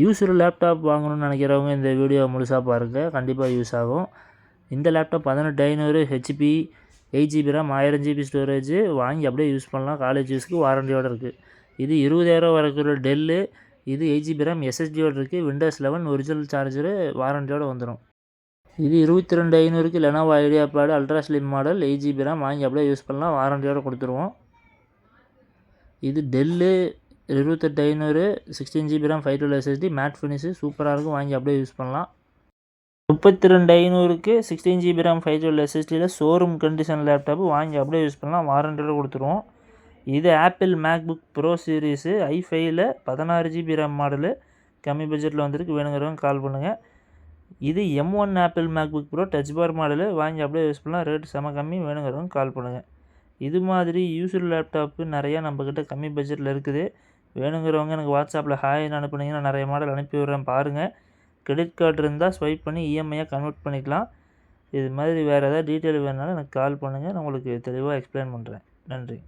Used laptop வாங்கணும்னு நினைக்கிறவங்க இந்த வீடியோ முழுசாக பாருங்கள், கண்டிப்பாக யூஸ் ஆகும். இந்த laptop 18500 HP 8GB RAM 1000GB storage வாங்கி அப்படியே யூஸ் பண்ணலாம். காலேஜ் யூஸ்க்கு வாரண்டியோடு இருக்குது. இது 20000 வரைக்கும் டெல்லு. இது 8GB RAM SSDயோடு இருக்குது. Windows 11 ஒரிஜினல் சார்ஜரு வாரண்டியோடு வந்துடும். இது 22500க்கு Lenovo IdeaPad ultra slim model 8GB RAM வாங்கி அப்படியே யூஸ் பண்ணலாம், வாரண்டியோடு கொடுத்துருவோம். இது Dell 28500 16GB RAM 512 SSD matte finish சூப்பராக இருக்கும், வாங்கி அப்படியே யூஸ் பண்ணலாம். 32500க்கு 16GB RAM 512 SSDயில் ஷோரூம் கண்டிஷன் லேப்டாப்பு வாங்கி அப்படியே யூஸ் பண்ணலாம், வாரண்டியோடு கொடுத்துருவோம். இது ஆப்பிள் மேக்புக் ப்ரோ சீரீஸு i5யில் 16GB RAM மாடலு கம்மி பட்ஜெட்டில் வந்திருக்கு, வேணுங்கிறவங்க கால் பண்ணுங்கள். இது M1 Apple MacBook Pro touch bar model வாங்கி அப்படியே யூஸ் பண்ணலாம், ரேட்டு செம கம்மி, வேணுங்கிறவங்க கால் பண்ணுங்கள். இது மாதிரி யூஸ்டு லேப்டாப்பு நிறையா நம்மக்கிட்ட கம்மி பட்ஜெட்டில் இருக்குது. வேணுங்கிறவங்க எனக்கு வாட்ஸ்அப்பில் ஹாய்னு அனுப்புனீங்கன்னா நிறைய மாடல் அனுப்பி விட்றேன் பாருங்கள். கிரெடிட் கார்டு இருந்தால் ஸ்வைப் பண்ணி இஎம்ஐயாக கன்வெர்ட் பண்ணிக்கலாம். இது மாதிரி வேறு ஏதாவது டீட்டெயில் வேணுனாலும் எனக்கு கால் பண்ணுங்கள், நான் உங்களுக்கு தெளிவாக எக்ஸ்பிளைன் பண்ணுறேன். நன்றி.